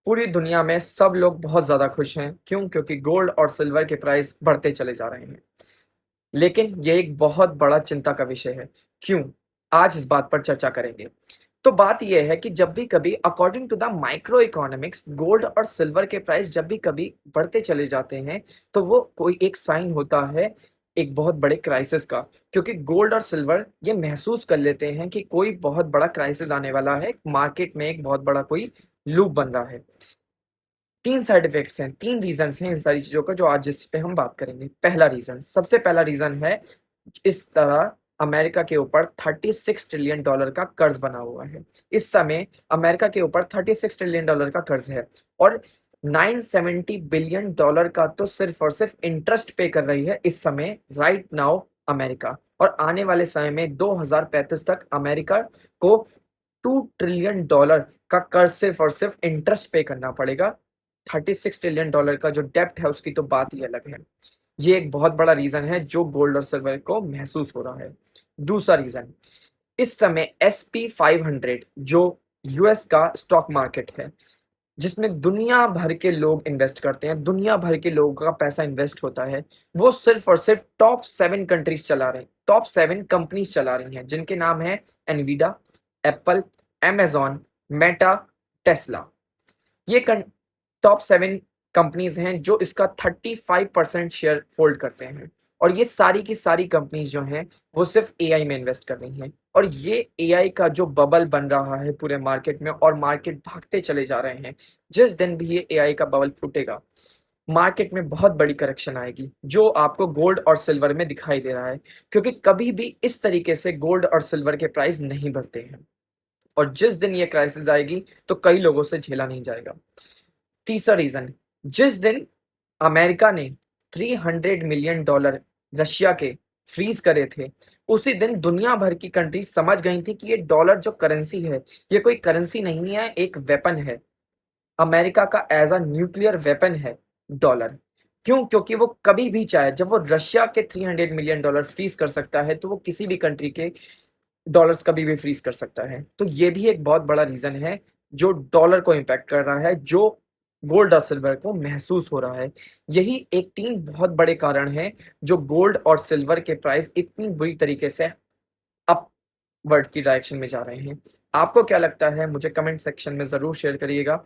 पूरी दुनिया में सब लोग बहुत ज़्यादा खुश हैं। क्यों? क्योंकि गोल्ड और सिल्वर के प्राइस बढ़ते चले जा रहे हैं। लेकिन ये एक बहुत बड़ा चिंता का विषय है। क्यों? आज इस बात पर चर्चा करेंगे। तो बात ये है कि जब भी कभी according to the micro economics gold और सिल्वर के प्राइस जब भी कभी बढ़ते चले जाते हैं, तो वो कोई एक साइन होता है एक बहुत बड़े क्राइसिस का। क्योंकि गोल्ड और सिल्वर ये महसूस कर लेते हैं कि कोई बहुत बड़ा क्राइसिस आने वाला है, मार्केट में एक बहुत बड़ा कोई लूप बन रहा है। 3 साइड इफ़ेक्ट्स हैं, 3 रीज़न्स हैं इन सारी चीज़ों का जो आज इस पे हम बात करेंगे। पहला रीज़न, सबसे पहला रीज़न है, इस तरह अमेरिका के ऊपर $36 ट्रिलियन का कर्ज़ बना हुआ है। इस समय अमेरिका के ऊपर $36 ट्रिलियन का कर्ज़ है और $970 बिलियन का तो सिर्फ़ और सिर्फ़ इंटरेस्ट पे कर रही है इस समय राइट नाउ अमेरिका। और आने वाले समय में 2035 तक अमेरिका को $2 ट्रिलियन का कर्ज़ सिर्फ़ और सिर्फ़ इंटरेस्ट पे करना पड़ेगा। $36 ट्रिलियन का जो डेब्ट है उसकी तो बात ही अलग है। ये एक बहुत बड़ा रीज़न है जो गोल्ड और सिल्वर को महसूस हो रहा है। दूसरा रीज़न, इस समय एसपी 500 जो यूएस का स्टॉक मार्केट है, जिसमें दुनिया भर के लोग इन्वेस्ट करते हैं, दुनिया भर के लोगों का पैसा इन्वेस्ट होता है, वो सिर्फ़ और सिर्फ़ टॉप 7 कंट्रीज़ चला रहे हैं, टॉप 7 कंपनीज़ चला रही हैं, जिनके नाम हैं एनवीडा, एप्पल, अमेज़न, मेटा, टेस्ला। ये टॉप 7 कंपनीज हैं जो इसका 35% शेयर होल्ड करते हैं। और ये सारी की सारी कंपनीज जो हैं वो सिर्फ एआई में इन्वेस्ट कर रही हैं। और ये एआई का जो बबल बन रहा है पूरे मार्केट में और मार्केट भागते चले जा रहे हैं, जिस दिन भी ये एआई का बबल फूटेगा, मार्केट में बहुत बड़ी करेक्शन आएगी, जो आपको गोल्ड और सिल्वर में दिखाई दे रहा है। क्योंकि कभी भी इस तरीके से गोल्ड और सिल्वर के प्राइस नहीं बढ़ते हैं और जिस दिन ये क्राइसिस आएगी तो कई लोगों से झेला नहीं जाएगा। तीसरा रीजन, जिस दिन अमेरिका ने $300 मिलियन रशिया के फ्रीज करे थे, उसी दिन दुनिया भर की कंट्री समझ गई थी कि ये डॉलर जो करेंसी है, ये कोई करेंसी नहीं है, एक वेपन है। अमेरिका का एज अ न्यूक्लियर वेपन है डॉलर। क्यों? क्योंकि वो कभी भी चाहे, जब वो रशिया के $300 मिलियन फ्रीज कर सकता है, तो वो किसी भी कंट्री के डॉलर्स कभी भी फ्रीज कर सकता है। तो ये भी एक बहुत बड़ा रीजन है जो डॉलर को इम्पैक्ट कर रहा है, जो गोल्ड और सिल्वर को महसूस हो रहा है। यही एक 3 बहुत बड़े कारण हैं जो गोल्ड और सिल्वर के प्राइस इतनी बुरी तरीके से अपवर्ड की डायरेक्शन में जा रहे हैं। आपको क्या लगता है? मुझे कमेंट सेक्शन में ज़रूर शेयर करिएगा